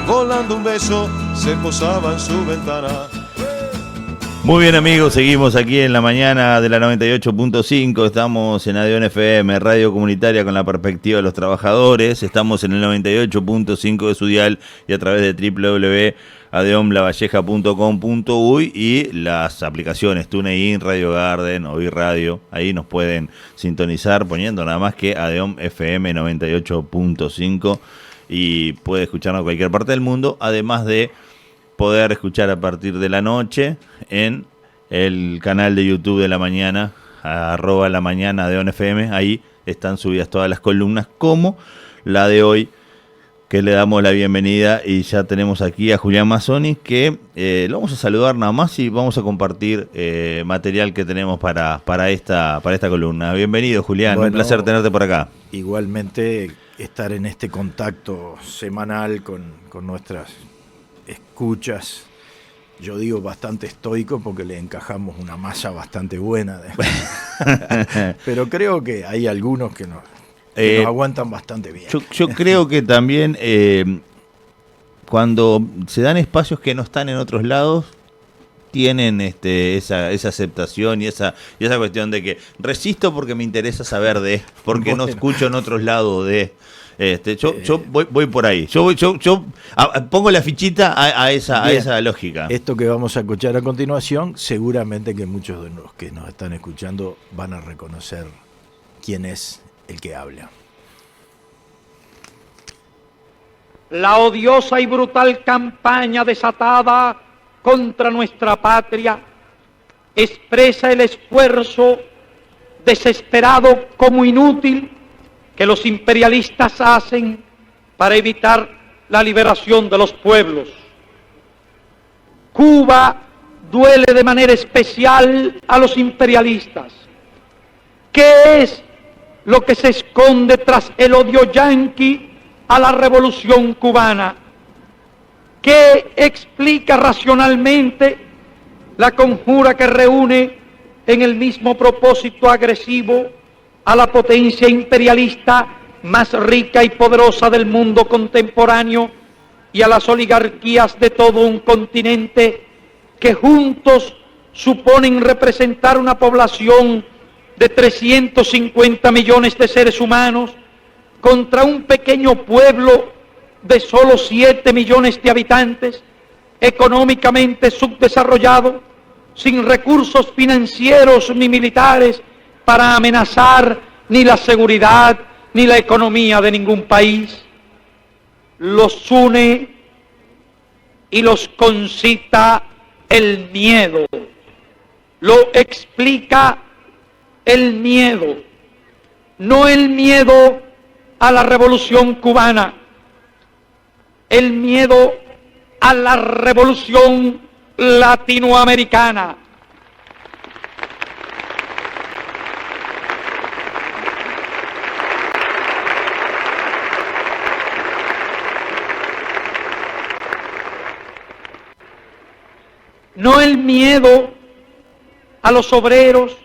volando un beso se posaba en su ventana. Muy bien, amigos, seguimos aquí en la mañana de la 98.5, estamos en ADEON FM, radio comunitaria con la perspectiva de los trabajadores, estamos en el 98.5 de su dial y a través de www.adeonlavalleja.com.uy y las aplicaciones TuneIn, Radio Garden, Oír Radio, ahí nos pueden sintonizar poniendo nada más que ADEON FM 98.5 y puede escucharnos en cualquier parte del mundo, además de poder escuchar a partir de la noche en el canal de YouTube de la mañana, @la mañana de ONFM. Ahí están subidas todas las columnas, como la de hoy, que le damos la bienvenida y ya tenemos aquí a Julián Mazzoni, que lo vamos a saludar nada más y vamos a compartir material que tenemos para esta columna. Bienvenido, Julián, bueno, un placer tenerte por acá. Igualmente estar en este contacto semanal con nuestras escuchas, yo digo bastante estoico porque le encajamos una masa bastante buena. Pero creo que hay algunos que nos aguantan bastante bien. Yo creo que también cuando se dan espacios que no están en otros lados, tienen esa aceptación y esa cuestión de que resisto porque me interesa saber porque no escucho en otros lados de... Yo voy por ahí. Yo pongo la fichita a esa lógica. Esto que vamos a escuchar a continuación, seguramente que muchos de los que nos están escuchando van a reconocer quién es el que habla. La odiosa y brutal campaña desatada contra nuestra patria expresa el esfuerzo desesperado como inútil que los imperialistas hacen para evitar la liberación de los pueblos. Cuba duele de manera especial a los imperialistas. ¿Qué es lo que se esconde tras el odio yanqui a la revolución cubana? ¿Qué explica racionalmente la conjura que reúne en el mismo propósito agresivo a la potencia imperialista más rica y poderosa del mundo contemporáneo y a las oligarquías de todo un continente que juntos suponen representar una población de 350 millones de seres humanos contra un pequeño pueblo de solo 7 millones de habitantes, económicamente subdesarrollado, sin recursos financieros ni militares para amenazar ni la seguridad ni la economía de ningún país? Los une y los concita el miedo, lo explica el miedo, no el miedo a la revolución cubana, el miedo a la revolución latinoamericana. No el miedo a los obreros,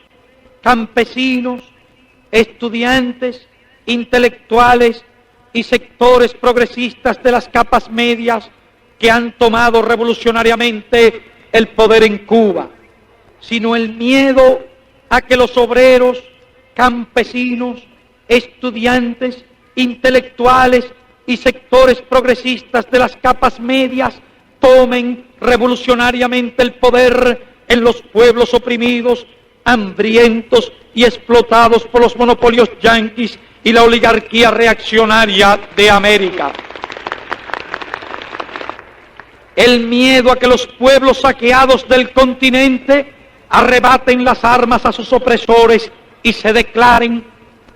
campesinos, estudiantes, intelectuales y sectores progresistas de las capas medias que han tomado revolucionariamente el poder en Cuba, sino el miedo a que los obreros, campesinos, estudiantes, intelectuales y sectores progresistas de las capas medias tomen revolucionariamente el poder en los pueblos oprimidos, hambrientos y explotados por los monopolios yanquis y la oligarquía reaccionaria de América. El miedo a que los pueblos saqueados del continente arrebaten las armas a sus opresores y se declaren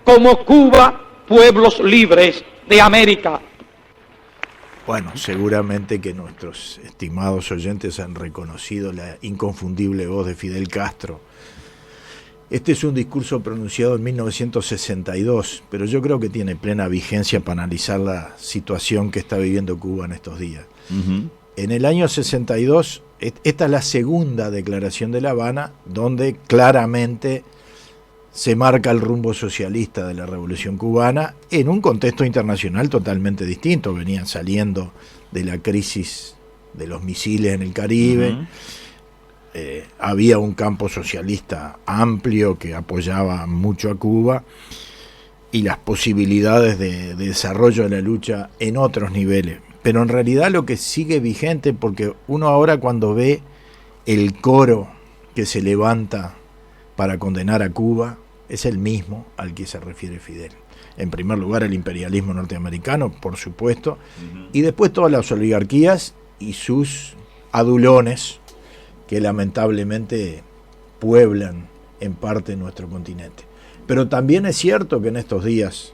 como Cuba pueblos libres de América. Bueno, seguramente que nuestros estimados oyentes han reconocido la inconfundible voz de Fidel Castro. Este es un discurso pronunciado en 1962, pero yo creo que tiene plena vigencia para analizar la situación que está viviendo Cuba en estos días. Uh-huh. En el año 62, esta es la segunda declaración de La Habana, donde claramente se marca el rumbo socialista de la Revolución Cubana en un contexto internacional totalmente distinto. Venían saliendo de la crisis de los misiles en el Caribe, había un campo socialista amplio que apoyaba mucho a Cuba y las posibilidades de desarrollo de la lucha en otros niveles. Pero en realidad lo que sigue vigente, porque uno ahora cuando ve el coro que se levanta para condenar a Cuba, es el mismo al que se refiere Fidel. En primer lugar, el imperialismo norteamericano, por supuesto, y después todas las oligarquías y sus adulones que lamentablemente pueblan en parte nuestro continente. Pero también es cierto que en estos días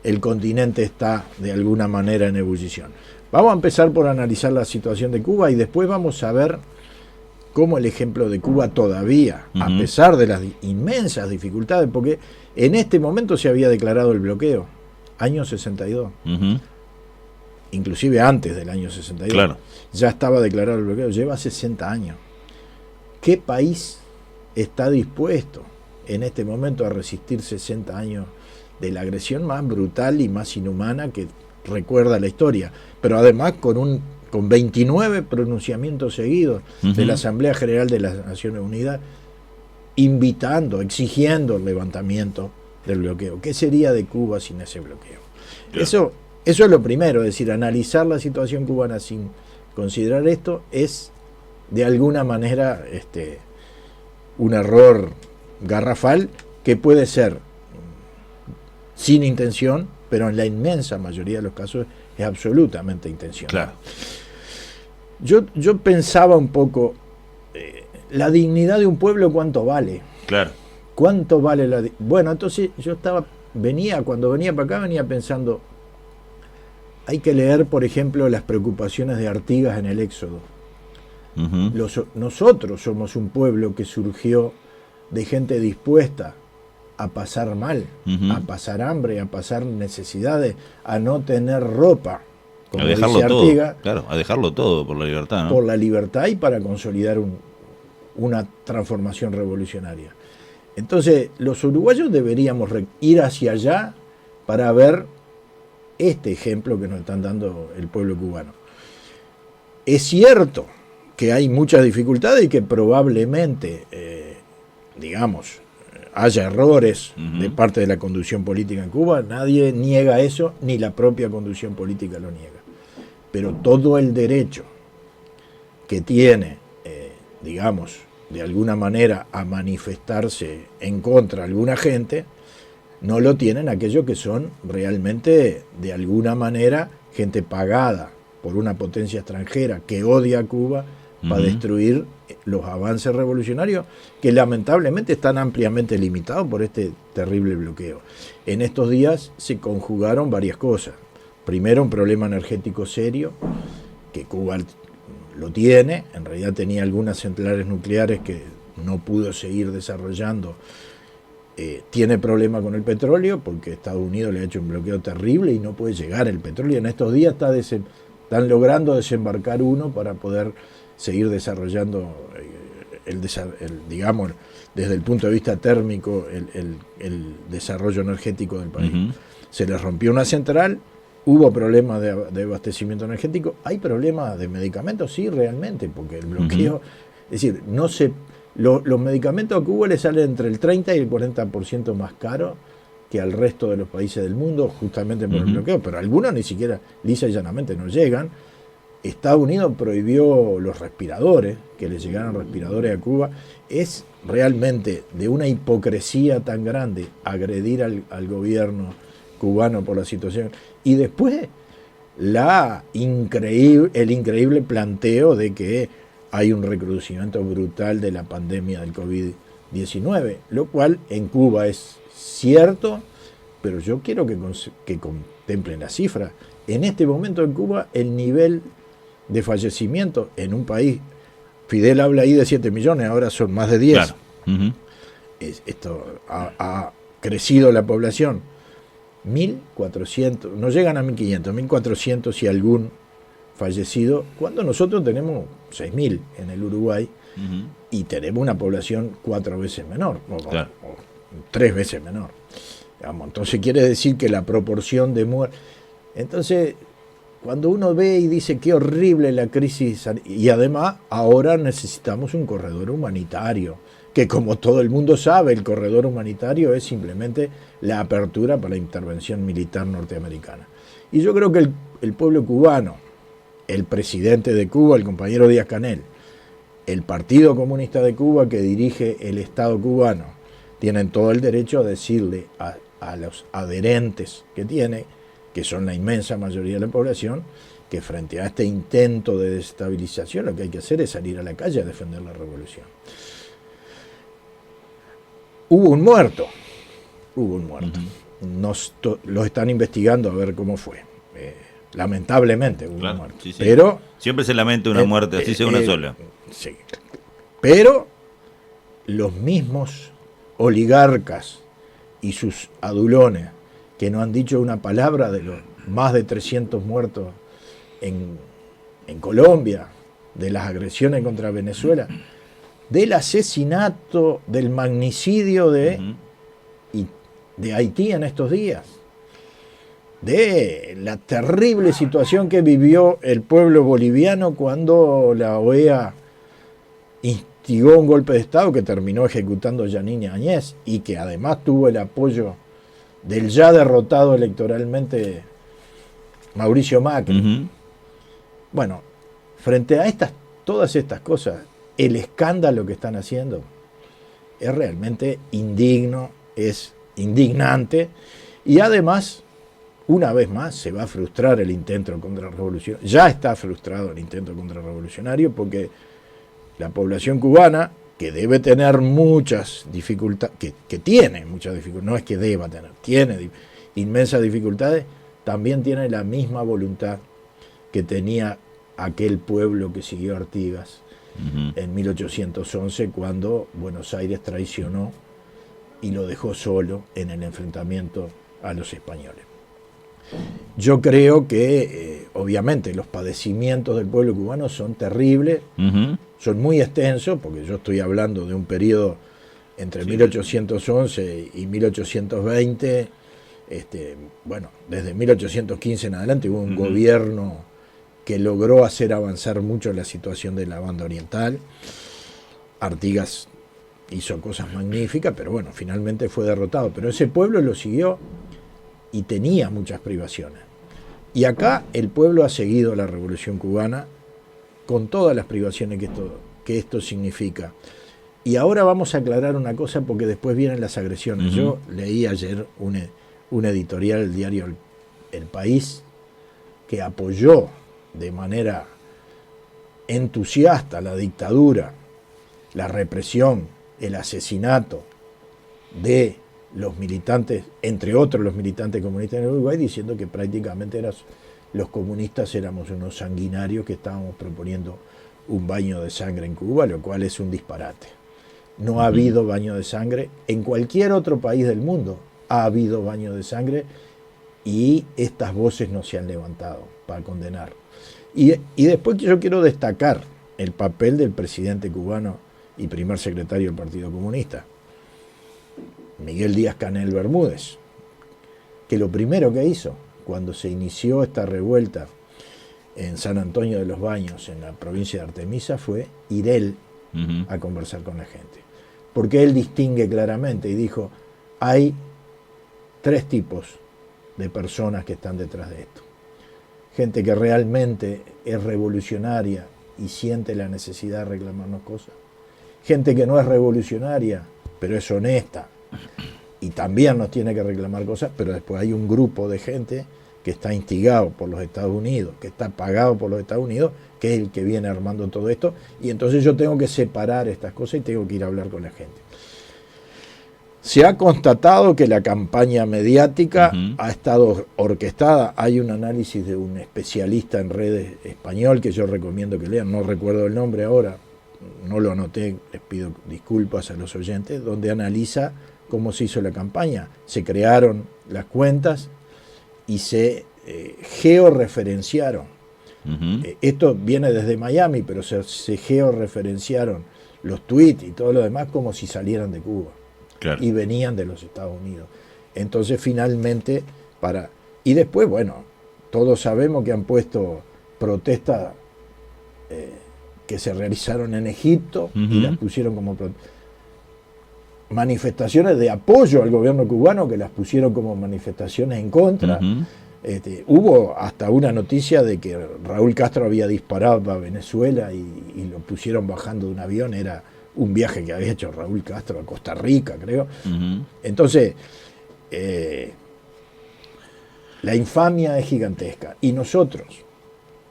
el continente está de alguna manera en ebullición. Vamos a empezar por analizar la situación de Cuba y después vamos a ver cómo el ejemplo de Cuba todavía, a pesar de las inmensas dificultades, porque en este momento se había declarado el bloqueo, año 62, inclusive antes del año 62, claro, ya estaba declarado el bloqueo, lleva 60 años. ¿Qué país está dispuesto en este momento a resistir 60 años de la agresión más brutal y más inhumana que recuerda la historia? Pero además con 29 pronunciamientos seguidos de la Asamblea General de las Naciones Unidas invitando, exigiendo el levantamiento del bloqueo. ¿Qué sería de Cuba sin ese bloqueo? Claro. Eso es lo primero, es decir, analizar la situación cubana sin considerar esto es de alguna manera un error garrafal que puede ser sin intención, pero en la inmensa mayoría de los casos es absolutamente intencional. Claro. Yo pensaba un poco, la dignidad de un pueblo, ¿cuánto vale? Claro. ¿Cuánto vale Bueno, entonces cuando venía para acá, venía pensando, hay que leer, por ejemplo, las preocupaciones de Artigas en el Éxodo. Nosotros somos un pueblo que surgió de gente dispuesta a pasar mal, a pasar hambre, a pasar necesidades, a no tener ropa, como a dejarlo dice Artigas, todo, claro, a dejarlo todo por la libertad, ¿no? Por la libertad y para consolidar una transformación revolucionaria. Entonces, los uruguayos deberíamos ir hacia allá para ver este ejemplo que nos están dando el pueblo cubano. Es cierto que hay muchas dificultades y que probablemente, haya errores de parte de la conducción política en Cuba. Nadie niega eso, ni la propia conducción política lo niega. Pero todo el derecho que tiene, de alguna manera a manifestarse en contra de alguna gente, no lo tienen aquellos que son realmente, de alguna manera, gente pagada por una potencia extranjera que odia a Cuba para destruir los avances revolucionarios que lamentablemente están ampliamente limitados por este terrible bloqueo. En estos días se conjugaron varias cosas. Primero, un problema energético serio, que Cuba lo tiene, en realidad tenía algunas centrales nucleares que no pudo seguir desarrollando. Tiene problema con el petróleo porque Estados Unidos le ha hecho un bloqueo terrible y no puede llegar el petróleo. En estos días están logrando desembarcar uno para poder seguir desarrollando desde el punto de vista térmico el desarrollo energético del país. Se les rompió una central, hubo problemas de abastecimiento energético, hay problemas de medicamentos, sí, realmente, porque el bloqueo, es decir, los medicamentos a Cuba le salen entre el 30 y el 40% más caro que al resto de los países del mundo, justamente por el bloqueo, pero algunos ni siquiera lisa y llanamente no llegan. Estados Unidos prohibió los respiradores, que le llegaran respiradores a Cuba. Es realmente de una hipocresía tan grande agredir al gobierno cubano por la situación. Y después el increíble planteo de que hay un recrudecimiento brutal de la pandemia del COVID-19, lo cual en Cuba es cierto, pero yo quiero que contemplen la cifra. En este momento en Cuba el nivel de fallecimiento en un país, Fidel habla ahí de 7 millones, ahora son más de 10. Claro. Esto ha crecido la población. 1.400, no llegan a 1.500, 1.400 y algún fallecido, cuando nosotros tenemos 6.000 en el Uruguay y tenemos una población 4 veces menor, 3 veces menor. Digamos, entonces quiere decir que la proporción de muertes... Entonces, cuando uno ve y dice qué horrible la crisis, y además ahora necesitamos un corredor humanitario, que como todo el mundo sabe, el corredor humanitario es simplemente la apertura para la intervención militar norteamericana. Y yo creo que el pueblo cubano, el presidente de Cuba, el compañero Díaz-Canel, el Partido Comunista de Cuba que dirige el Estado cubano, tienen todo el derecho a decirle a los adherentes que tiene, que son la inmensa mayoría de la población, que frente a este intento de desestabilización lo que hay que hacer es salir a la calle a defender la revolución. Hubo un muerto. Los están investigando a ver cómo fue. Lamentablemente hubo un muerto. Sí. Pero siempre se lamenta una muerte, así sea una sola. Sí. Pero los mismos oligarcas y sus adulones que no han dicho una palabra de los más de 300 muertos en Colombia, de las agresiones contra Venezuela, del asesinato, del magnicidio de Haití en estos días, de la terrible situación que vivió el pueblo boliviano cuando la OEA instigó un golpe de Estado que terminó ejecutando Yanine Áñez y que además tuvo el apoyo del ya derrotado electoralmente Mauricio Macri. Bueno, frente a todas estas cosas, el escándalo que están haciendo es realmente indigno, es indignante, y además, una vez más, se va a frustrar el intento contrarrevolucionario. Ya está frustrado el intento contrarrevolucionario porque la población cubana, que debe tener muchas dificultades, que tiene muchas dificultades, no es que deba tener, tiene inmensas dificultades, también tiene la misma voluntad que tenía aquel pueblo que siguió a Artigas en 1811, cuando Buenos Aires traicionó y lo dejó solo en el enfrentamiento a los españoles. Yo creo que, obviamente, los padecimientos del pueblo cubano son terribles, son muy extensos, porque yo estoy hablando de un periodo entre 1811 y 1820, bueno, desde 1815 en adelante hubo un gobierno que logró hacer avanzar mucho la situación de la banda oriental. Artigas hizo cosas magníficas, pero bueno, finalmente fue derrotado. Pero ese pueblo lo siguió y tenía muchas privaciones. Y acá el pueblo ha seguido la Revolución Cubana con todas las privaciones que esto significa. Y ahora vamos a aclarar una cosa porque después vienen las agresiones. Yo leí ayer un editorial del diario El País que apoyó de manera entusiasta la dictadura, la represión, el asesinato de los militantes, entre otros los militantes comunistas en Uruguay, diciendo que prácticamente los comunistas éramos unos sanguinarios que estábamos proponiendo un baño de sangre en Cuba, lo cual es un disparate. No ha habido baño de sangre en cualquier otro país del mundo. Ha habido baño de sangre y estas voces no se han levantado para condenar. Y después yo quiero destacar el papel del presidente cubano y primer secretario del Partido Comunista, Miguel Díaz-Canel Bermúdez, que lo primero que hizo cuando se inició esta revuelta en San Antonio de los Baños, en la provincia de Artemisa, fue ir él a conversar con la gente. Porque él distingue claramente y dijo, hay 3 tipos de personas que están detrás de esto. Gente que realmente es revolucionaria y siente la necesidad de reclamarnos cosas. Gente que no es revolucionaria, pero es honesta y también nos tiene que reclamar cosas, pero después hay un grupo de gente que está instigado por los Estados Unidos, que está pagado por los Estados Unidos, que es el que viene armando todo esto, y entonces yo tengo que separar estas cosas y tengo que ir a hablar con la gente. Se ha constatado que la campaña mediática ha estado orquestada. Hay un análisis de un especialista en redes español que yo recomiendo que lean, no recuerdo el nombre ahora, no lo anoté, les pido disculpas a los oyentes, donde analiza cómo se hizo la campaña. Se crearon las cuentas y se georreferenciaron. Esto viene desde Miami, pero se georreferenciaron los tweets y todo lo demás como si salieran de Cuba. Claro. y venían de los Estados Unidos. Entonces finalmente y después, bueno, todos sabemos que han puesto protestas que se realizaron en Egipto y las pusieron como manifestaciones de apoyo al gobierno cubano, que las pusieron como manifestaciones en contra. Hubo hasta una noticia de que Raúl Castro había disparado a Venezuela y lo pusieron bajando de un avión. Era un viaje que había hecho Raúl Castro a Costa Rica, creo. Entonces, la infamia es gigantesca. Y nosotros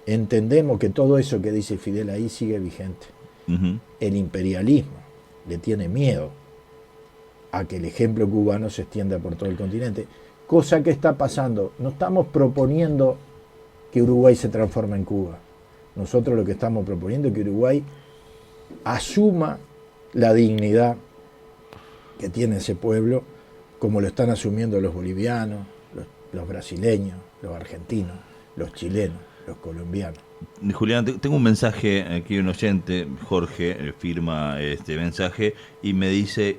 entendemos que todo eso que dice Fidel ahí sigue vigente. El imperialismo le tiene miedo a que el ejemplo cubano se extienda por todo el continente, cosa que está pasando. No estamos proponiendo que Uruguay se transforme en Cuba. Nosotros lo que estamos proponiendo es que Uruguay asuma la dignidad que tiene ese pueblo, como lo están asumiendo los bolivianos, los brasileños, los argentinos, los chilenos, los colombianos. Julián, tengo un mensaje aquí, un oyente, Jorge, firma este mensaje y me dice,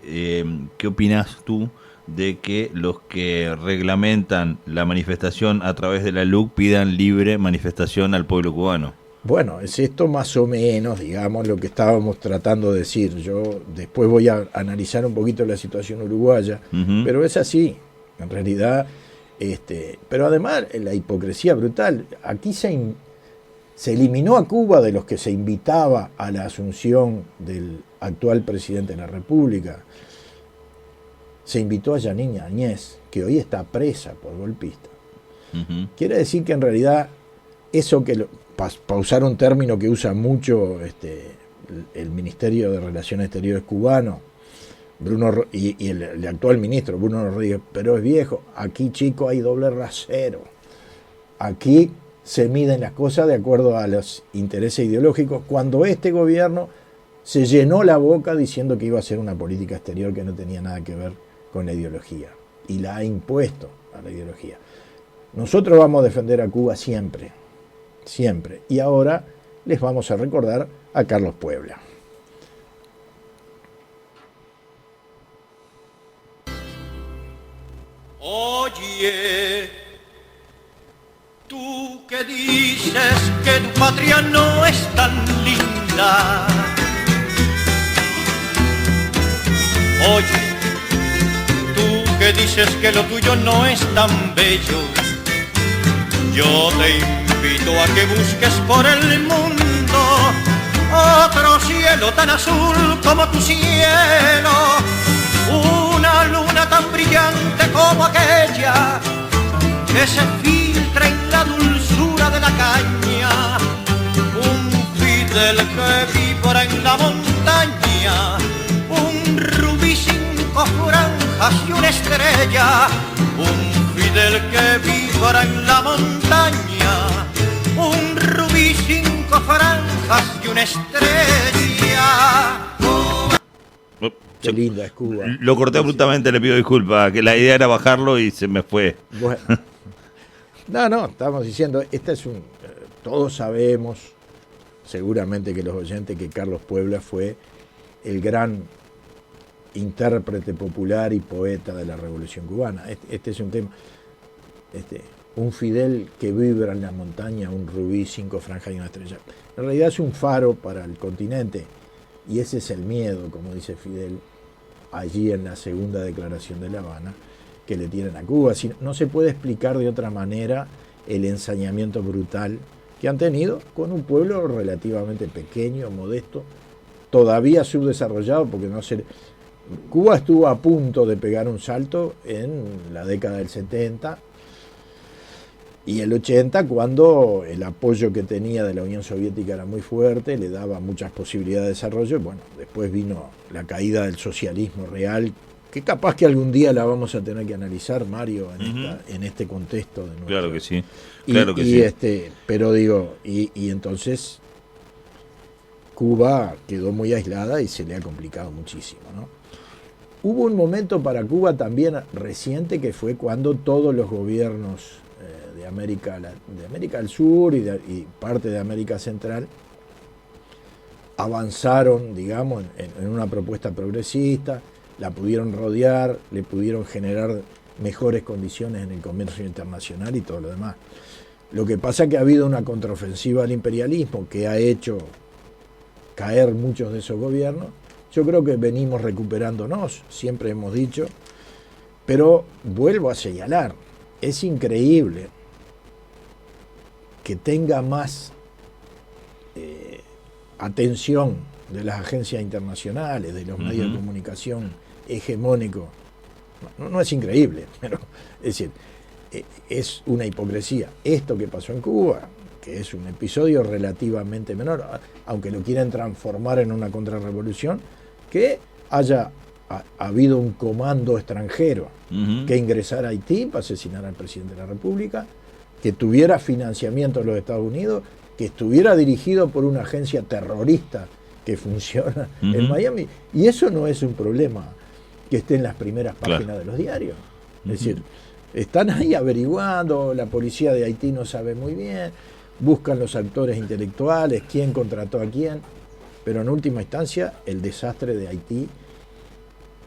¿qué opinas tú de que los que reglamentan la manifestación a través de la LUC pidan libre manifestación al pueblo cubano? Bueno, es esto más o menos, digamos, lo que estábamos tratando de decir. Yo después voy a analizar un poquito la situación uruguaya, pero es así, en realidad. Pero además la hipocresía brutal. Aquí se eliminó a Cuba de los que se invitaba a la asunción del actual presidente de la República. Se invitó a Yanine Áñez, que hoy está presa por golpista. Quiere decir que en realidad eso que para usar un término que usa mucho el Ministerio de Relaciones Exteriores cubano, y el actual ministro, Bruno Rodríguez, pero es viejo. Aquí, chico, hay doble rasero. Aquí se miden las cosas de acuerdo a los intereses ideológicos, cuando este gobierno se llenó la boca diciendo que iba a hacer una política exterior que no tenía nada que ver con la ideología, y la ha impuesto a la ideología. Nosotros vamos a defender a Cuba siempre, siempre. Y ahora les vamos a recordar a Carlos Puebla. Oye, tú que dices que tu patria no es tan linda. Oye, tú que dices que lo tuyo no es tan bello. Yo te invito a que busques por el mundo otro cielo tan azul como tu cielo. Una luna tan brillante como aquella que se filtra en la dulzura de la caña. Un Fidel que vibra en la montaña, un rubí 5 franjas y una estrella. Un Fidel que vibra en la montaña, un rubí 5 franjas y una estrella. Qué linda es Cuba. Lo corté abruptamente, le pido disculpas, que la idea era bajarlo y se me fue. Bueno, no, estamos diciendo, todos sabemos, seguramente que los oyentes, que Carlos Puebla fue el gran intérprete popular y poeta de la Revolución Cubana. Este es un tema, un Fidel que vibra en la montaña, un rubí 5 franjas y una estrella. En realidad es un faro para el continente. Y ese es el miedo, como dice Fidel, allí en la segunda declaración de La Habana, que le tienen a Cuba. No se puede explicar de otra manera el ensañamiento brutal que han tenido con un pueblo relativamente pequeño, modesto, todavía subdesarrollado, porque Cuba estuvo a punto de pegar un salto en la década del 70 y el 80, cuando el apoyo que tenía de la Unión Soviética era muy fuerte, le daba muchas posibilidades de desarrollo. Bueno, después vino la caída del socialismo real, que capaz que algún día la vamos a tener que analizar, Mario, en este contexto de nuestro. Claro que sí, claro que sí. Pero digo, y entonces Cuba quedó muy aislada y se le ha complicado muchísimo, ¿no? Hubo un momento para Cuba también reciente, que fue cuando todos los gobiernos de América del Sur y parte de América Central avanzaron, digamos, en una propuesta progresista, la pudieron rodear, le pudieron generar mejores condiciones en el comercio internacional y todo lo demás. Lo que pasa es que ha habido una contraofensiva al imperialismo que ha hecho caer muchos de esos gobiernos. Yo creo que venimos recuperándonos, siempre hemos dicho, pero vuelvo a señalar, es increíble que tenga más atención de las agencias internacionales, de los medios de comunicación hegemónicos. No es increíble, pero es decir, es una hipocresía. Esto que pasó en Cuba, que es un episodio relativamente menor, aunque lo quieren transformar en una contrarrevolución, que haya habido un comando extranjero que ingresara a Haití para asesinar al presidente de la República, que tuviera financiamiento de los Estados Unidos, que estuviera dirigido por una agencia terrorista que funciona en Miami. Y eso no es un problema que esté en las primeras páginas de los diarios. Es decir, están ahí averiguando, la policía de Haití no sabe muy bien, buscan los actores intelectuales, quién contrató a quién, pero en última instancia el desastre de Haití,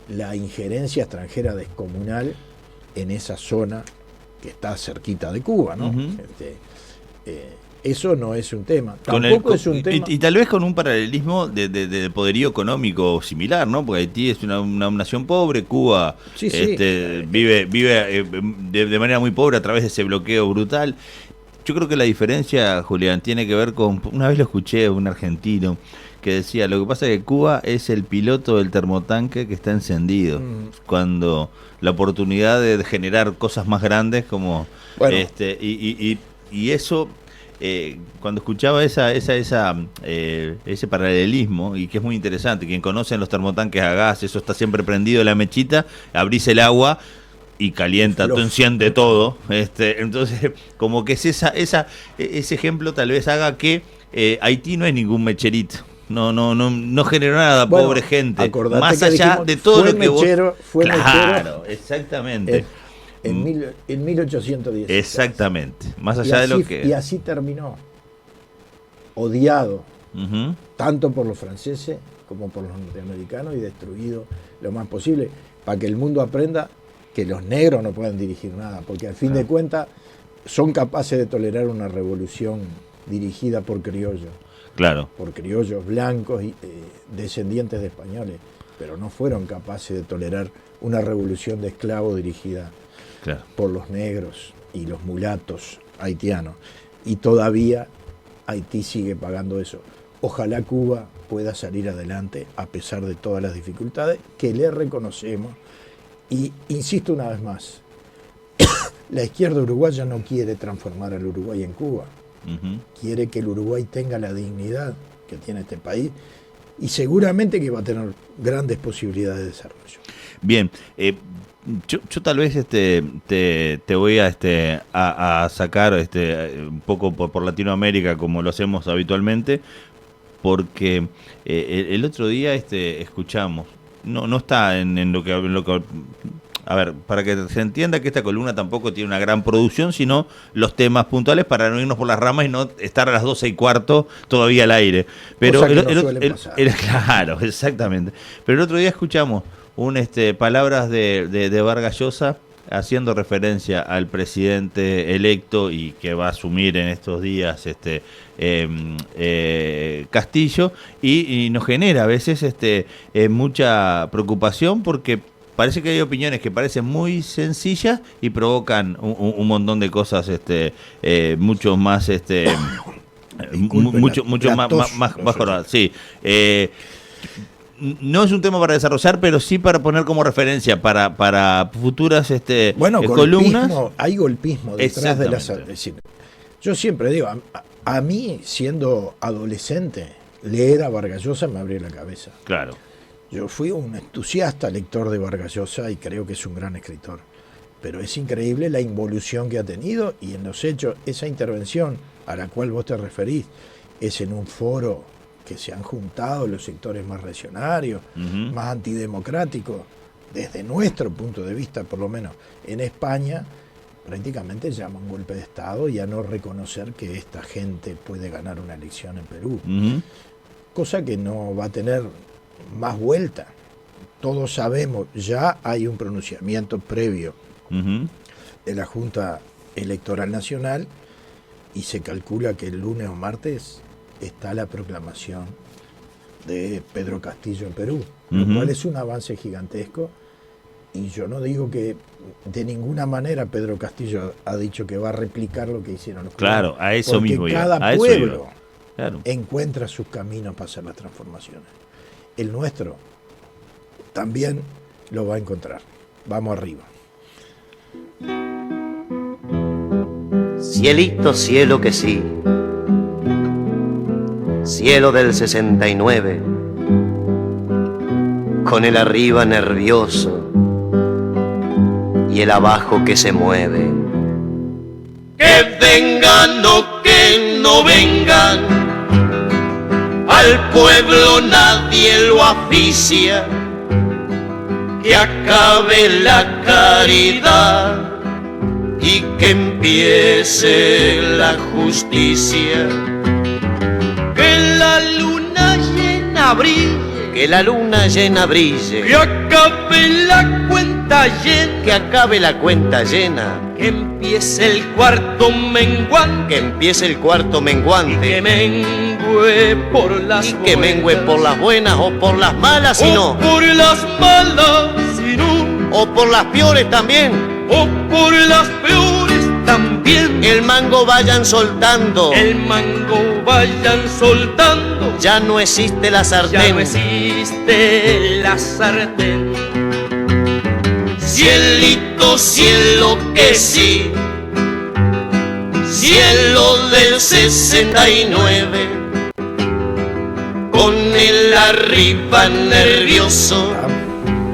la injerencia extranjera descomunal en esa zona que está cerquita de Cuba, ¿no? Eso no es un tema. Tampoco es un tema. Y tal vez con un paralelismo de poderío económico similar, ¿no? Porque Haití es una nación pobre, Cuba vive de manera muy pobre a través de ese bloqueo brutal. Yo creo que la diferencia, Julián, tiene que ver con, una vez lo escuché un argentino que decía, lo que pasa es que Cuba es el piloto del termotanque que está encendido, cuando la oportunidad de generar cosas más grandes como y eso, cuando escuchaba ese paralelismo, y que es muy interesante, quien conoce los termotanques a gas, eso está siempre prendido la mechita, abrís el agua y calienta, tú enciende todo, entonces como que es ese ejemplo tal vez haga que Haití no es ningún mecherito. No generó nada, bueno, pobre gente. Más allá dijimos, de todo lo que mechero, fue claro, exactamente. En 1810. Exactamente. Más allá de lo que. Y así terminó. Odiado. Tanto por los franceses como por los norteamericanos y destruido lo más posible. Para que el mundo aprenda que los negros no pueden dirigir nada. Porque al fin de cuentas son capaces de tolerar una revolución dirigida por criollos. Claro. Por criollos blancos y descendientes de españoles, pero no fueron capaces de tolerar una revolución de esclavos dirigida por los negros y los mulatos haitianos. Y todavía Haití sigue pagando eso. Ojalá Cuba pueda salir adelante a pesar de todas las dificultades que le reconocemos. Y insisto una vez más, la izquierda uruguaya no quiere transformar al Uruguay en Cuba. Quiere que el Uruguay tenga la dignidad que tiene este país y seguramente que va a tener grandes posibilidades de desarrollo. Bien, yo tal vez te voy a sacar un poco por Latinoamérica como lo hacemos habitualmente, porque el otro día escuchamos, no está en lo que a ver, para que se entienda que esta columna tampoco tiene una gran producción, sino los temas puntuales para no irnos por las ramas y no estar a las 12:15 todavía al aire. Pero claro, exactamente. Pero el otro día escuchamos palabras de Vargas Llosa haciendo referencia al presidente electo y que va a asumir en estos días Castillo, y nos genera a veces mucha preocupación porque parece que hay opiniones que parecen muy sencillas y provocan un montón de cosas mucho más mucho más jornadas. Sí. No es un tema para desarrollar, pero sí para poner como referencia para futuras columnas. Hay golpismo detrás de las... Es decir, yo siempre digo, a mí, siendo adolescente, leer a Vargas Llosa me abrió la cabeza. Claro. Yo fui un entusiasta lector de Vargas Llosa y creo que es un gran escritor. Pero es increíble la involución que ha tenido y en los hechos, esa intervención a la cual vos te referís, es en un foro que se han juntado los sectores más reaccionarios, más antidemocráticos, desde nuestro punto de vista, por lo menos en España, prácticamente llama un golpe de Estado y a no reconocer que esta gente puede ganar una elección en Perú. Cosa que no va a tener más vuelta, todos sabemos, ya hay un pronunciamiento previo Ujú. de la Junta Electoral Nacional y se calcula que el lunes o martes está la proclamación de Pedro Castillo en Perú, lo Ujú. cual es un avance gigantesco. Y yo no digo que de ninguna manera Pedro Castillo ha dicho que va a replicar lo que hicieron los Claro, cubanos, a eso porque mismo iba, cada a eso pueblo iba. Claro. encuentra sus caminos para hacer las transformaciones. El nuestro también lo va a encontrar. Vamos arriba. Cielito, cielo que sí, cielo del 69, con el arriba nervioso y el abajo que se mueve. Que vengan o que no vengan, al pueblo nadie lo aficia. Que acabe la caridad y que empiece la justicia. Que la luna llena brille, Que la luna llena brille, que acabe la cuenta llena, que acabe la cuenta llena, que empiece el cuarto menguante, que empiece el cuarto menguante, que mengue por las y que mengue por las buenas o por las malas, si o no, por las malas, si no, o por las peores también. o por las peores también. El mango vayan soltando, El mango vayan soltando, ya no existe la ya sartén. no existe la sartén. Cielito, cielo que sí, cielo del 69, con el arriba nervioso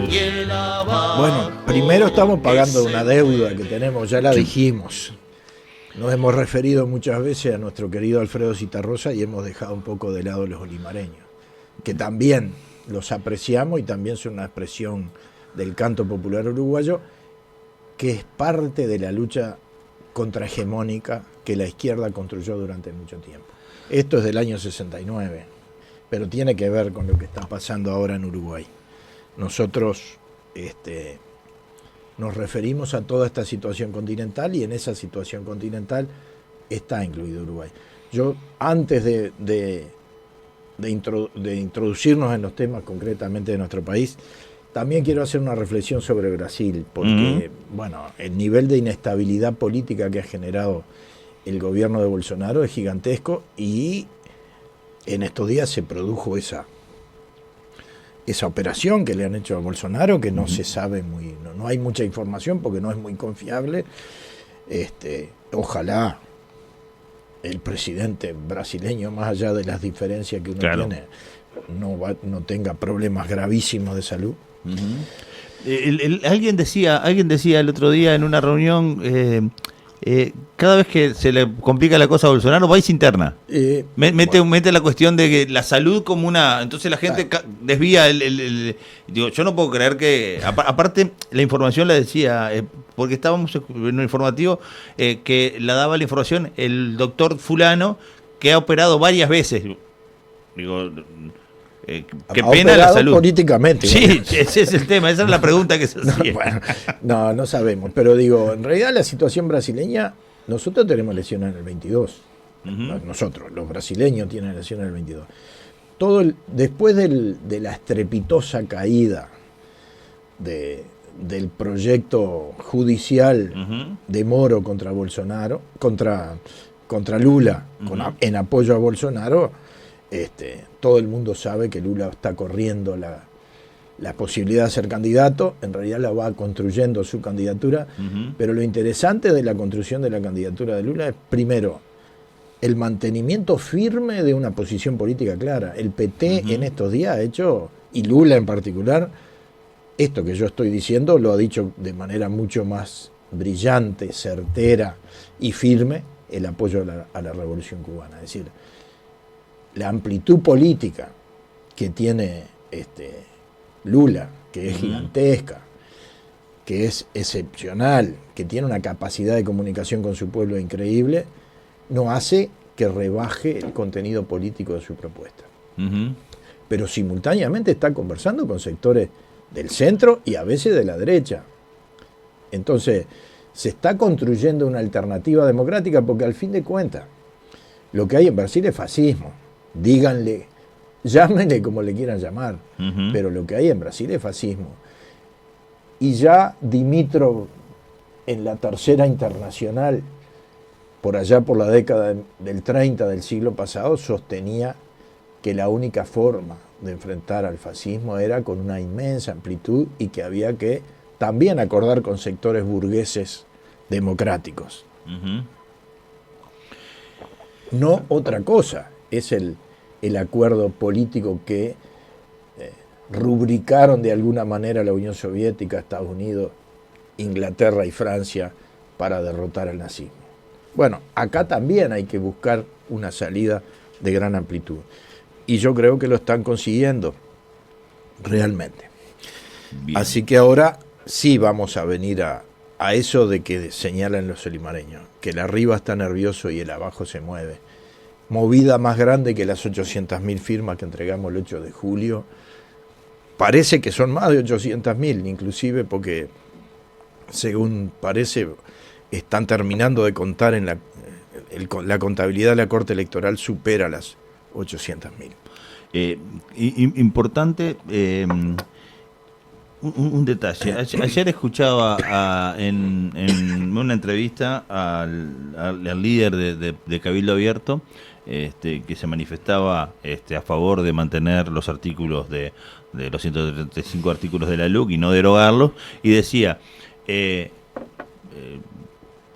y el abajo. Bueno, primero estamos pagando una deuda que tenemos, ya la dijimos. Nos hemos referido muchas veces a nuestro querido Alfredo Zitarrosa y hemos dejado un poco de lado los olimareños, que también los apreciamos y también son una expresión del canto popular uruguayo, que es parte de la lucha contrahegemónica que la izquierda construyó durante mucho tiempo. Esto es del año 69, pero tiene que ver con lo que está pasando ahora en Uruguay. Nosotros nos referimos a toda esta situación continental y en esa situación continental está incluido Uruguay. Yo, antes de introducirnos en los temas concretamente de nuestro país, también quiero hacer una reflexión sobre Brasil, porque bueno, el nivel de inestabilidad política que ha generado el gobierno de Bolsonaro es gigantesco y en estos días se produjo esa operación que le han hecho a Bolsonaro, que no se sabe no hay mucha información porque no es muy confiable. Ojalá el presidente brasileño, más allá de las diferencias que uno tiene, no tenga problemas gravísimos de salud. Alguien decía el otro día en una reunión, cada vez que se le complica la cosa a Bolsonaro, va y se interna. Mete la cuestión de que la salud como una... Entonces la gente desvía Digo, yo no puedo creer que... Aparte, la información la decía, porque estábamos en un informativo, que la daba la información el doctor fulano, que ha operado varias veces. Digo... qué pena la salud. Políticamente. Sí, bueno. ese es el tema, esa es la pregunta que se hacía. Bueno, no sabemos, pero digo, en realidad la situación brasileña, nosotros tenemos elecciones en el 22. Nosotros, los brasileños tienen elecciones en el 22. Después de la estrepitosa caída del proyecto judicial de Moro contra Bolsonaro, contra Lula, en apoyo a Bolsonaro, todo el mundo sabe que Lula está corriendo la posibilidad de ser candidato, en realidad la va construyendo su candidatura, pero lo interesante de la construcción de la candidatura de Lula es, primero, el mantenimiento firme de una posición política clara. El PT en estos días ha hecho, y Lula en particular, esto que yo estoy diciendo lo ha dicho de manera mucho más brillante, certera y firme, el apoyo a la revolución cubana. Es decir, la amplitud política que tiene Lula, que es gigantesca, que es excepcional, que tiene una capacidad de comunicación con su pueblo increíble, no hace que rebaje el contenido político de su propuesta. Pero simultáneamente está conversando con sectores del centro y a veces de la derecha. Entonces, se está construyendo una alternativa democrática porque al fin de cuentas, lo que hay en Brasil es fascismo. Díganle, llámenle como le quieran llamar, pero lo que hay en Brasil es fascismo. Y ya Dimitrov, en la Tercera Internacional, por allá por la década del 30 del siglo pasado, sostenía que la única forma de enfrentar al fascismo era con una inmensa amplitud y que había que también acordar con sectores burgueses democráticos. No otra cosa, es el acuerdo político que rubricaron de alguna manera la Unión Soviética, Estados Unidos, Inglaterra y Francia para derrotar al nazismo. Bueno, acá también hay que buscar una salida de gran amplitud. Y yo creo que lo están consiguiendo realmente. Bien. Así que ahora sí vamos a venir a eso de que señalan los solimareños, que el arriba está nervioso y el abajo se mueve. Movida más grande que las 800.000 firmas que entregamos el 8 de julio. Parece que son más de 800.000, inclusive porque, según parece, están terminando de contar en la contabilidad de la Corte Electoral, supera las 800.000. Importante un detalle. Ayer escuchaba en una entrevista al líder de Cabildo Abierto, que se manifestaba a favor de mantener los artículos de los 135 artículos de la LUC y no derogarlos, y decía,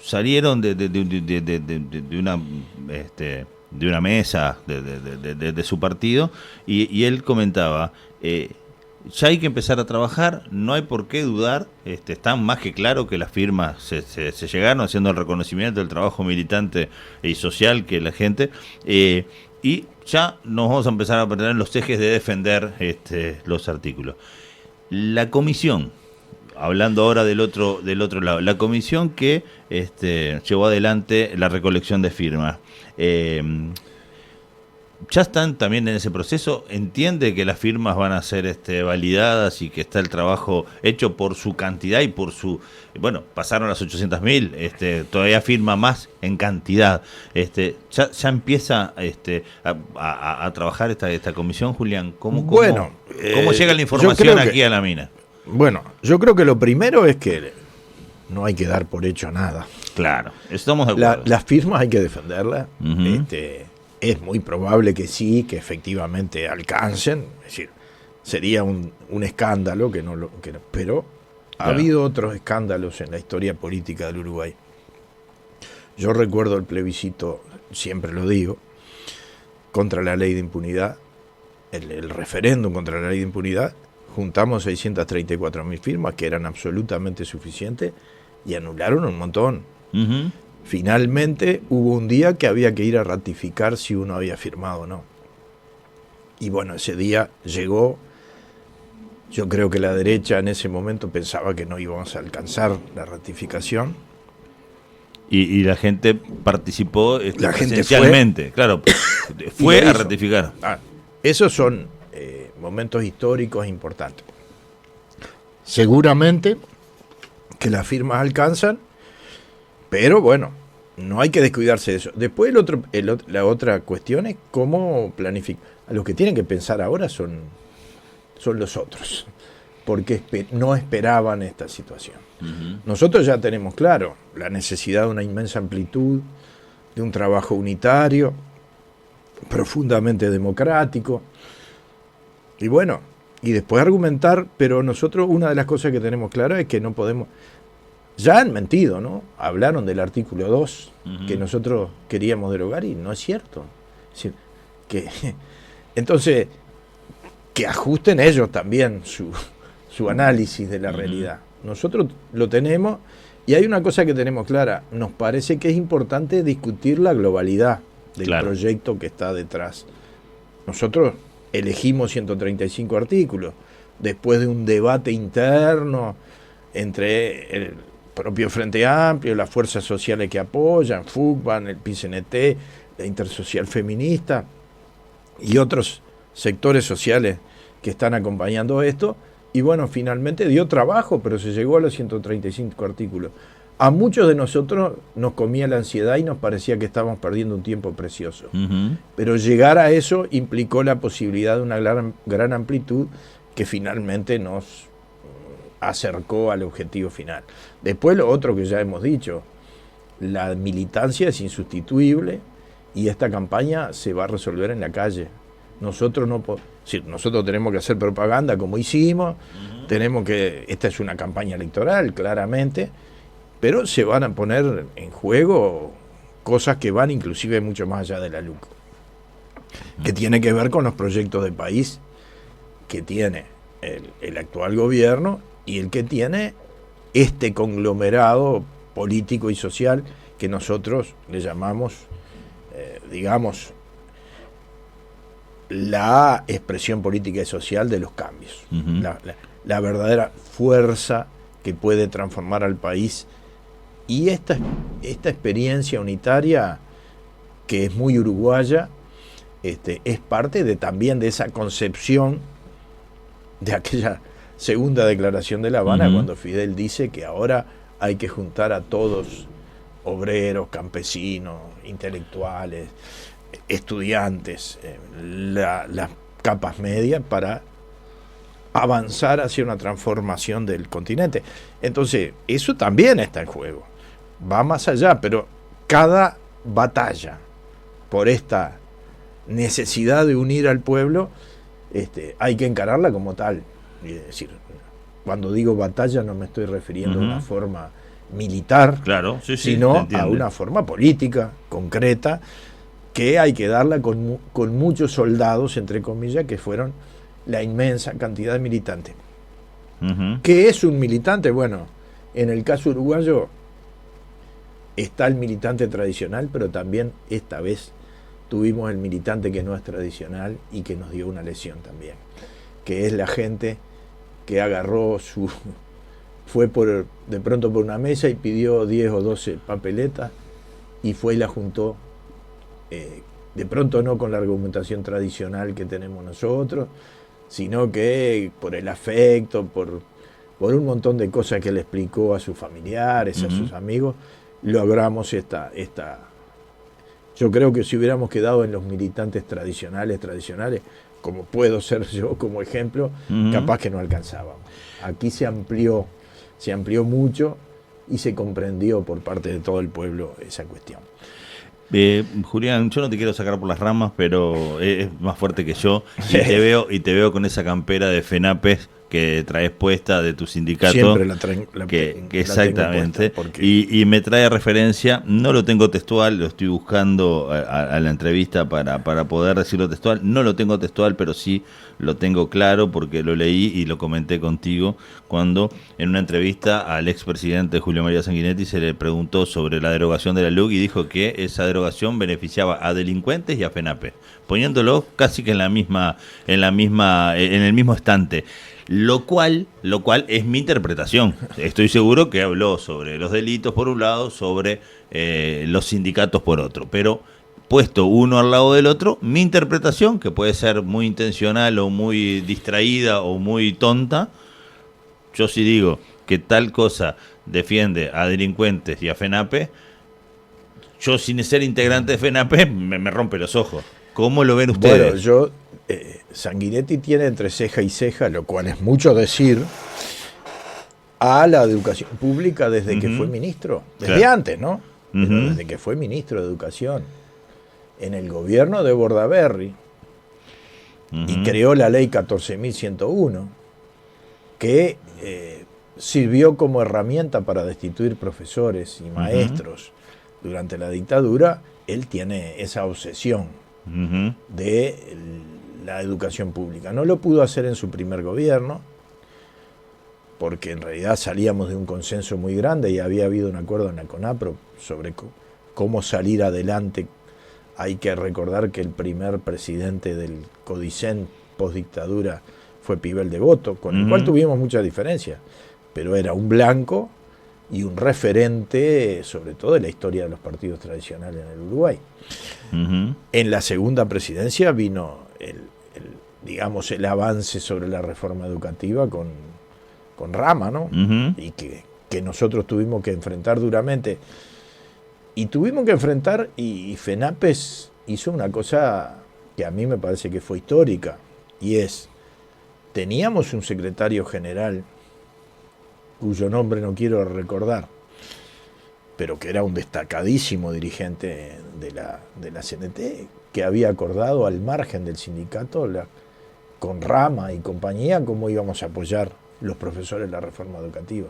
salieron de una mesa de su partido y él comentaba, ya hay que empezar a trabajar, no hay por qué dudar, está más que claro que las firmas se llegaron haciendo el reconocimiento del trabajo militante y social que la gente, y ya nos vamos a empezar a perder en los ejes de defender los artículos. La comisión, hablando ahora del otro lado, la comisión que llevó adelante la recolección de firmas, ya están también en ese proceso, entiende que las firmas van a ser validadas y que está el trabajo hecho por su cantidad y por su, bueno, pasaron las 800.000, todavía firma más en cantidad, ya empieza a trabajar esta comisión, Julián. ¿Cómo llega la información aquí a la mina? Bueno, yo creo que lo primero es que no hay que dar por hecho nada. Claro, estamos de acuerdo. Las firmas hay que defenderlas. Es muy probable que sí, que efectivamente alcancen. Es decir, sería un escándalo pero ha habido otros escándalos en la historia política del Uruguay. Yo recuerdo el plebiscito, siempre lo digo, contra la ley de impunidad, el referéndum contra la ley de impunidad. Juntamos 634.000 firmas, que eran absolutamente suficientes, y anularon un montón. Finalmente hubo un día que había que ir a ratificar si uno había firmado o no. Y bueno, ese día llegó. Yo creo que la derecha en ese momento pensaba que no íbamos a alcanzar la ratificación. Y la gente participó presencialmente, claro, fue a ratificar. Esos son momentos históricos importantes. Seguramente que las firmas alcanzan, pero bueno, no hay que descuidarse de eso. Después la otra cuestión es cómo planificar. Los que tienen que pensar ahora son los otros, porque no esperaban esta situación. Nosotros ya tenemos claro la necesidad de una inmensa amplitud, de un trabajo unitario, profundamente democrático, y bueno, y después argumentar, pero nosotros una de las cosas que tenemos clara es que no podemos. Ya han mentido, ¿no? Hablaron del artículo 2 que nosotros queríamos derogar y no es cierto. Es decir, entonces, que ajusten ellos también su análisis de la realidad. Nosotros lo tenemos y hay una cosa que tenemos clara. Nos parece que es importante discutir la globalidad del proyecto que está detrás. Nosotros elegimos 135 artículos después de un debate interno entre el propio Frente Amplio, las fuerzas sociales que apoyan, FUCBAN, el PCNT, la Intersocial Feminista y otros sectores sociales que están acompañando esto, Y bueno, finalmente dio trabajo, pero se llegó a los 135 artículos. A muchos de nosotros nos comía la ansiedad y nos parecía que estábamos perdiendo un tiempo precioso. Pero llegar a eso implicó la posibilidad de una gran amplitud que finalmente nos acercó al objetivo final. Después lo otro que ya hemos dicho, la militancia es insustituible y esta campaña se va a resolver en la calle. Nosotros nosotros tenemos que hacer propaganda como hicimos, esta es una campaña electoral, claramente, pero se van a poner en juego cosas que van inclusive mucho más allá de la LUC, que tiene que ver con los proyectos de país que tiene el actual gobierno y el que tiene este conglomerado político y social que nosotros le llamamos, digamos, la expresión política y social de los cambios, la verdadera fuerza que puede transformar al país. Y esta experiencia unitaria, que es muy uruguaya, es parte también de esa concepción de aquella segunda declaración de La Habana, cuando Fidel dice que ahora hay que juntar a todos, obreros, campesinos, intelectuales, estudiantes, las capas medias, para avanzar hacia una transformación del continente. Entonces, eso también está en juego. Va más allá, pero cada batalla por esta necesidad de unir al pueblo, hay que encararla como tal. Es decir, cuando digo batalla no me estoy refiriendo a una forma militar, claro, sí, sino a una forma política, concreta, que hay que darla con muchos soldados, entre comillas, que fueron la inmensa cantidad de militantes. ¿Qué es un militante? Bueno, en el caso uruguayo está el militante tradicional, pero también esta vez tuvimos el militante que no es tradicional y que nos dio una lesión también, que es la gente que agarró fue de pronto por una mesa y pidió 10 o 12 papeletas y fue y la juntó, de pronto no con la argumentación tradicional que tenemos nosotros, sino que por el afecto, por un montón de cosas que le explicó a sus familiares, a sus amigos, logramos esta. Yo creo que si hubiéramos quedado en los militantes tradicionales, como puedo ser yo como ejemplo, capaz que no alcanzábamos. Aquí se amplió mucho y se comprendió por parte de todo el pueblo esa cuestión. Julián, yo no te quiero sacar por las ramas, pero es más fuerte que yo y te veo con esa campera de FENAPES que traes puesta de tu sindicato. Siempre la exactamente. Tengo puesta Y me trae referencia, no lo tengo textual, lo estoy buscando a la entrevista para poder decirlo textual. No lo tengo textual, pero sí lo tengo claro porque lo leí y lo comenté contigo cuando en una entrevista al expresidente Julio María Sanguinetti se le preguntó sobre la derogación de la LUC y dijo que esa derogación beneficiaba a delincuentes y a FENAPES, poniéndolo casi que en el mismo estante. Lo cual es mi interpretación. Estoy seguro que habló sobre los delitos por un lado, sobre los sindicatos por otro, pero puesto uno al lado del otro, mi interpretación, que puede ser muy intencional o muy distraída o muy tonta, yo sí digo que tal cosa defiende a delincuentes y a FENAPES, yo sin ser integrante de FENAPES me rompe los ojos. ¿Cómo lo ven ustedes? Bueno, Sanguinetti tiene entre ceja y ceja, lo cual es mucho decir, a la educación pública desde que fue ministro, desde antes, ¿no? Pero desde que fue ministro de Educación, en el gobierno de Bordaberry, y creó la ley 14.101, que sirvió como herramienta para destituir profesores y maestros durante la dictadura. Él tiene esa obsesión de la educación pública. No lo pudo hacer en su primer gobierno, porque en realidad salíamos de un consenso muy grande y había habido un acuerdo en la CONAPRO sobre cómo salir adelante. Hay que recordar que el primer presidente del CODICEN post-dictadura fue Pibel Devoto, con el cual tuvimos muchas diferencias, pero era un blanco y un referente, sobre todo de la historia de los partidos tradicionales en el Uruguay. En la segunda presidencia vino digamos, el avance sobre la reforma educativa con Rama, ¿no? Y que nosotros tuvimos que enfrentar duramente. Y tuvimos que enfrentar, y FENAPES hizo una cosa que a mí me parece que fue histórica, y es, teníamos un secretario general, cuyo nombre no quiero recordar, pero que era un destacadísimo dirigente de la CNT, que había acordado al margen del sindicato, con Rama y compañía, cómo íbamos a apoyar los profesores la reforma educativa.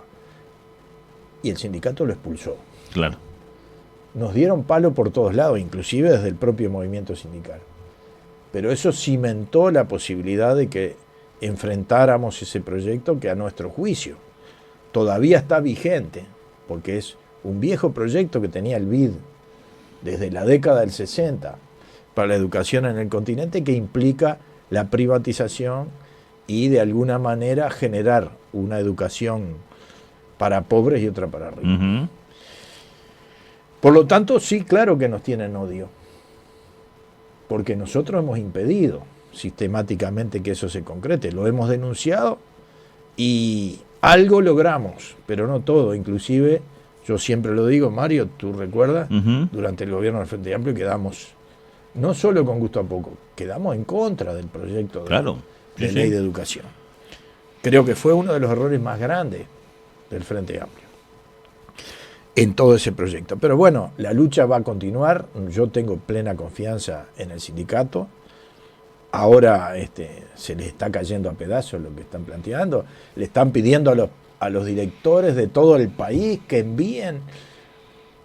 Y el sindicato lo expulsó. Claro. Nos dieron palo por todos lados, inclusive desde el propio movimiento sindical. Pero eso cimentó la posibilidad de que enfrentáramos ese proyecto que a nuestro juicio todavía está vigente, porque es un viejo proyecto que tenía el BID desde la década del 60 para la educación en el continente, que implica la privatización y de alguna manera generar una educación para pobres y otra para ricos. Por lo tanto, sí, claro que nos tienen odio, porque nosotros hemos impedido sistemáticamente que eso se concrete, lo hemos denunciado y algo logramos, pero no todo. Inclusive, yo siempre lo digo, Mario, tú recuerdas, durante el gobierno del Frente Amplio quedamos, no solo con gusto a poco, quedamos en contra del proyecto de ley de educación. Creo que fue uno de los errores más grandes del Frente Amplio en todo ese proyecto. Pero bueno, la lucha va a continuar, yo tengo plena confianza en el sindicato. Ahora se les está cayendo a pedazos lo que están planteando, le están pidiendo a los directores de todo el país que envíen,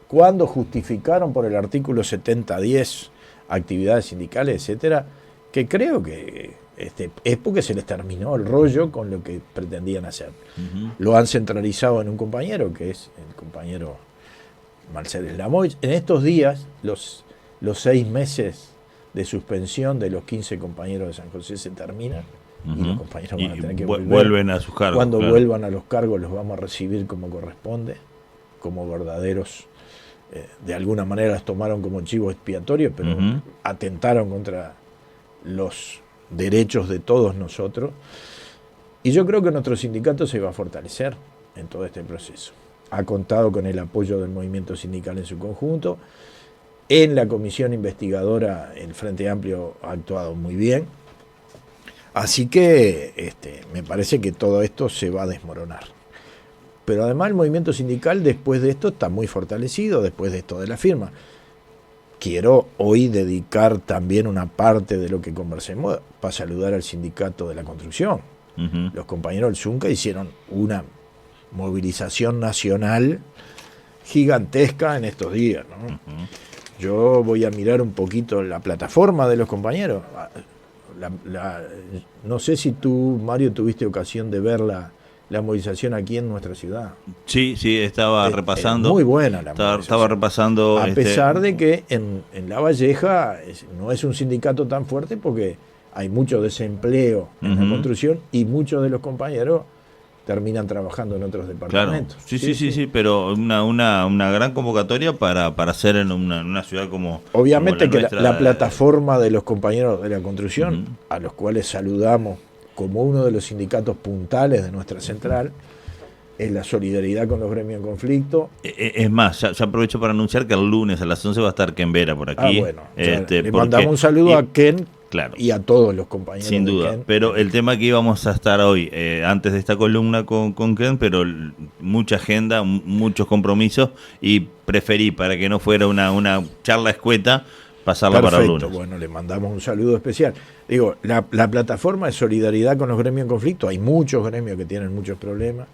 cuando justificaron por el artículo 7010 actividades sindicales, etcétera, que creo que es porque se les terminó el rollo con lo que pretendían hacer. Lo han centralizado en un compañero, que es el compañero Mercedes Lamoy. En estos días, los 6 meses de suspensión de los 15 compañeros de San José se terminan, y los compañeros van a tener que vuelven a sus cargos. Cuando vuelvan a los cargos los vamos a recibir como corresponde, como verdaderos, de alguna manera las tomaron como chivo expiatorio, pero atentaron contra los derechos de todos nosotros. Y yo creo que nuestro sindicato se va a fortalecer en todo este proceso. Ha contado con el apoyo del movimiento sindical en su conjunto. En la comisión investigadora el Frente Amplio ha actuado muy bien. Así que me parece que todo esto se va a desmoronar. Pero además el movimiento sindical después de esto está muy fortalecido, después de esto de la firma. Quiero hoy dedicar también una parte de lo que conversemos para saludar al sindicato de la construcción. Los compañeros del Zunca hicieron una movilización nacional gigantesca en estos días, ¿no? Yo voy a mirar un poquito la plataforma de los compañeros. No sé si tú, Mario, tuviste ocasión de ver la movilización aquí en nuestra ciudad. Sí, estaba repasando. Muy buena la movilización. Estaba repasando. A pesar de que en La Valleja no es un sindicato tan fuerte, porque hay mucho desempleo en la construcción y muchos de los compañeros terminan trabajando en otros departamentos. Claro. Sí, pero una gran convocatoria para hacer en una ciudad como... Obviamente como que la plataforma de los compañeros de la construcción, a los cuales saludamos como uno de los sindicatos puntales de nuestra central, es la solidaridad con los gremios en conflicto. Es más, ya aprovecho para anunciar que el lunes a las 11 va a estar Ken Vera por aquí. Bueno, le mandamos un saludo a Ken. Claro. Y a todos los compañeros. Sin duda, pero el tema que íbamos a estar hoy, antes de esta columna con Ken, pero mucha agenda, muchos compromisos, y preferí, para que no fuera una charla escueta, pasarla para el lunes. Bueno, le mandamos un saludo especial. Digo, la plataforma de solidaridad con los gremios en conflicto, hay muchos gremios que tienen muchos problemas,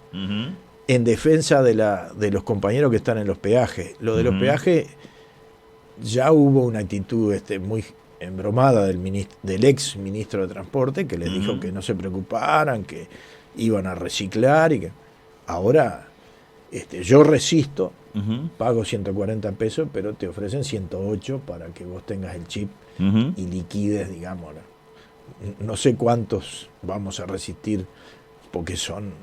en defensa de los compañeros que están en los peajes. Lo de los peajes, ya hubo una actitud muy embromada del ex ministro de Transporte, que les dijo que no se preocuparan, que iban a reciclar, y que ahora yo resisto, pago 140 pesos, pero te ofrecen 108 para que vos tengas el chip y liquides, digamos. No sé cuántos vamos a resistir, porque son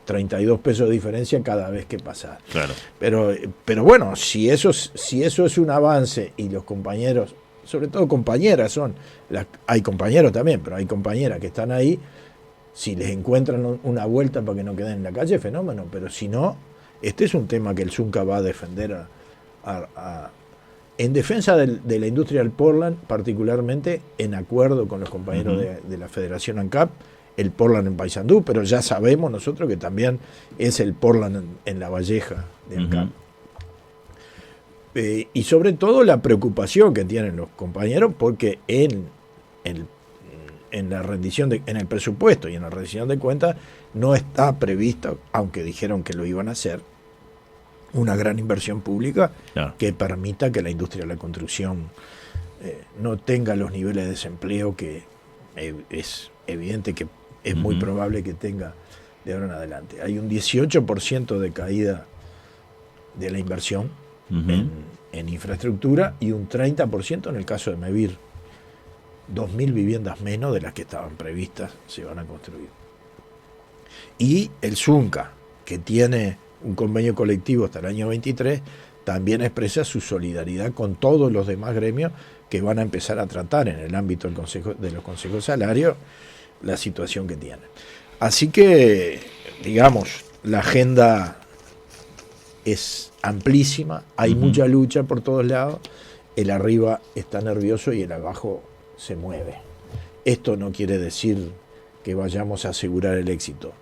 32 pesos de diferencia cada vez que pasas. Claro. Pero bueno, si eso es un avance y los compañeros sobre todo compañeras hay compañeros también, pero hay compañeras que están ahí, si les encuentran una vuelta para que no queden en la calle, fenómeno, pero si no, este es un tema que el Zunca va a defender en defensa de la industria del Portland, particularmente en acuerdo con los compañeros de la Federación ANCAP, el Portland en Paysandú, pero ya sabemos nosotros que también es el Portland en La Valleja de ANCAP. Y sobre todo la preocupación que tienen los compañeros, porque en la rendición en el presupuesto y en la rendición de cuentas no está prevista, aunque dijeron que lo iban a hacer, una gran inversión pública que permita que la industria de la construcción no tenga los niveles de desempleo que es evidente que es muy probable que tenga de ahora en adelante. Hay un 18% de caída de la inversión en infraestructura y un 30% en el caso de Mevir. 2.000 viviendas menos de las que estaban previstas se van a construir. Y el Zunca, que tiene un convenio colectivo hasta el año 23, también expresa su solidaridad con todos los demás gremios que van a empezar a tratar en el ámbito de los consejos salarios la situación que tienen. Así que, digamos, la agenda es amplísima, hay mucha lucha por todos lados, el arriba está nervioso y el abajo se mueve. Esto no quiere decir que vayamos a asegurar el éxito,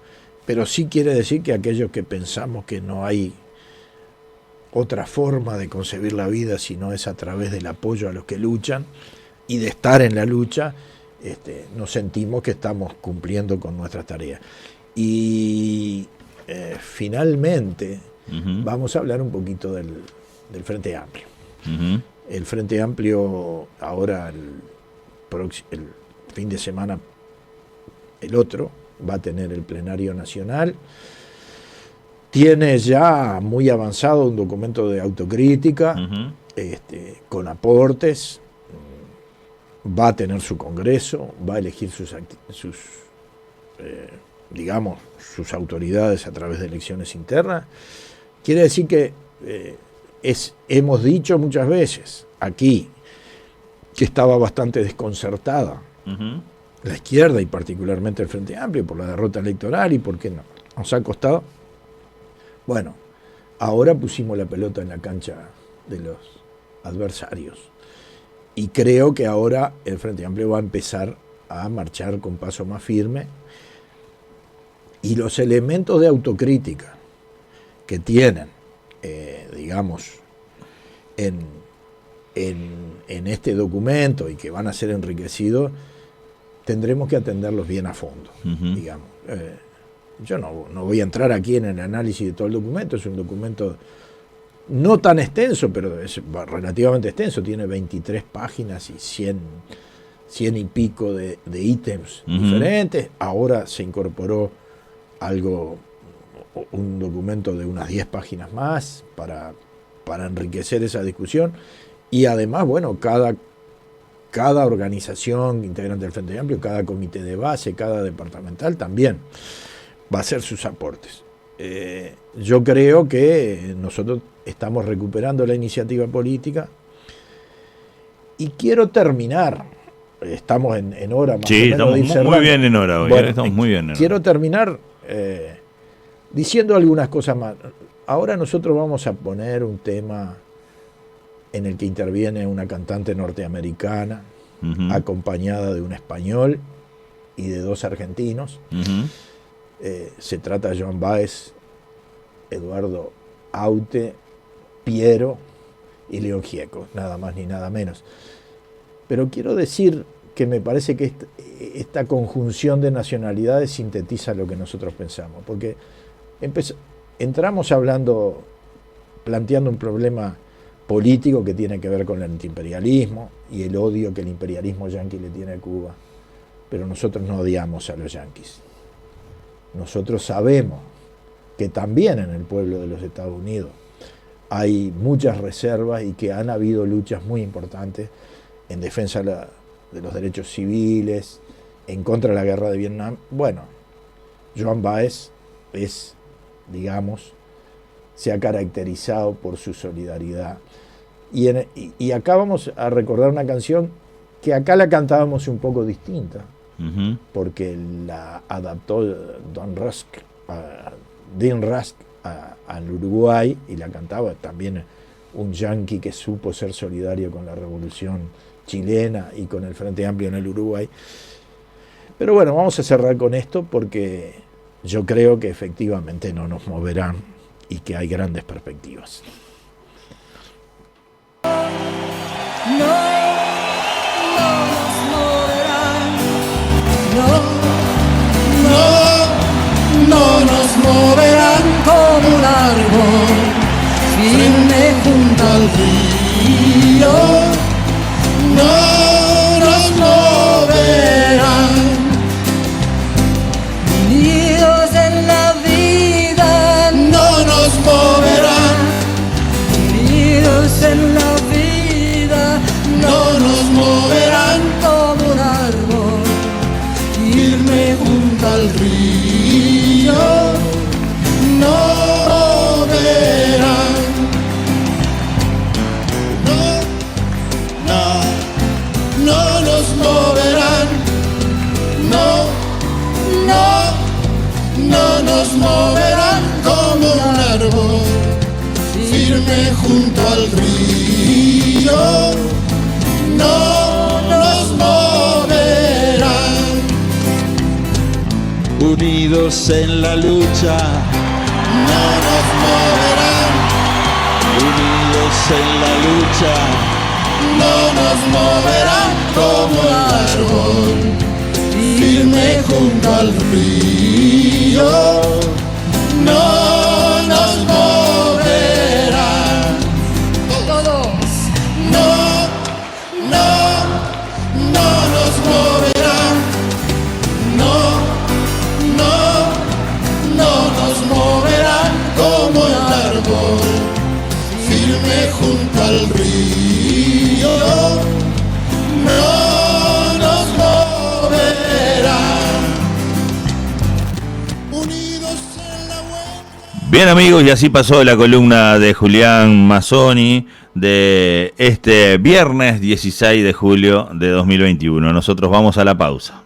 pero sí quiere decir que aquellos que pensamos que no hay otra forma de concebir la vida si no es a través del apoyo a los que luchan y de estar en la lucha, nos sentimos que estamos cumpliendo con nuestras tareas. Y finalmente vamos a hablar un poquito del Frente Amplio. El Frente Amplio ahora el fin de semana, el otro, va a tener el plenario nacional. Tiene ya muy avanzado un documento de autocrítica, con aportes, va a tener su congreso, va a elegir sus autoridades a través de elecciones internas. Quiere decir que hemos dicho muchas veces aquí que estaba bastante desconcertada la izquierda y particularmente el Frente Amplio por la derrota electoral y porque nos ha costado. Bueno, ahora pusimos la pelota en la cancha de los adversarios y creo que ahora el Frente Amplio va a empezar a marchar con paso más firme y los elementos de autocrítica que tienen, digamos, en este documento y que van a ser enriquecidos, tendremos que atenderlos bien a fondo, digamos. Yo no voy a entrar aquí en el análisis de todo el documento, es un documento no tan extenso, pero es relativamente extenso, tiene 23 páginas y 100 y pico de ítems diferentes. Ahora se incorporó un documento de unas 10 páginas más para enriquecer esa discusión. Y además, bueno, cada organización integrante del Frente Amplio, cada comité de base, cada departamental también va a hacer sus aportes. Yo creo que nosotros estamos recuperando la iniciativa política y quiero terminar, estamos en hora más o menos. Sí, estamos muy bien en hora hoy. Bueno, estamos muy bien en hora. Quiero terminar diciendo algunas cosas más. Ahora nosotros vamos a poner un tema en el que interviene una cantante norteamericana, acompañada de un español y de 2 argentinos. Se trata de Joan Baez, Eduardo Aute, Piero y León Gieco, nada más ni nada menos. Pero quiero decir que me parece que esta conjunción de nacionalidades sintetiza lo que nosotros pensamos, porque entramos planteando un problema político que tiene que ver con el antiimperialismo y el odio que el imperialismo yanqui le tiene a Cuba, pero nosotros no odiamos a los yanquis. Nosotros sabemos que también en el pueblo de los Estados Unidos hay muchas reservas y que han habido luchas muy importantes en defensa de los derechos civiles, en contra de la guerra de Vietnam. Bueno, Joan Baez se ha caracterizado por su solidaridad Y acá vamos a recordar una canción que acá la cantábamos un poco distinta, porque la adaptó Dean Rusk al Uruguay, y la cantaba también un yanqui que supo ser solidario con la revolución chilena y con el Frente Amplio en el Uruguay. Pero bueno, vamos a cerrar con esto porque yo creo que efectivamente no nos moverán y que hay grandes perspectivas. No nos moverán como un árbol firme junto al río. No nos moverán. Unidos en la vida, no nos moverán. Unidos en la vida, no nos moverán como un árbol firme junto al río. No verán. No nos moverán. No nos moverán como un árbol firme junto al río. No nos moverán. Unidos en la lucha, no nos moverán. Unidos en la lucha, no nos moverán como un árbol firme junto al río. No nos moverán. Todos. No nos moverán. No nos moverán como un árbol firme junto al río. No nos moverán. Unidos en la huelga. Bien, amigos, y así pasó la columna de Julián Mazzoni de este viernes 16 de julio de 2021. Nosotros vamos a la pausa.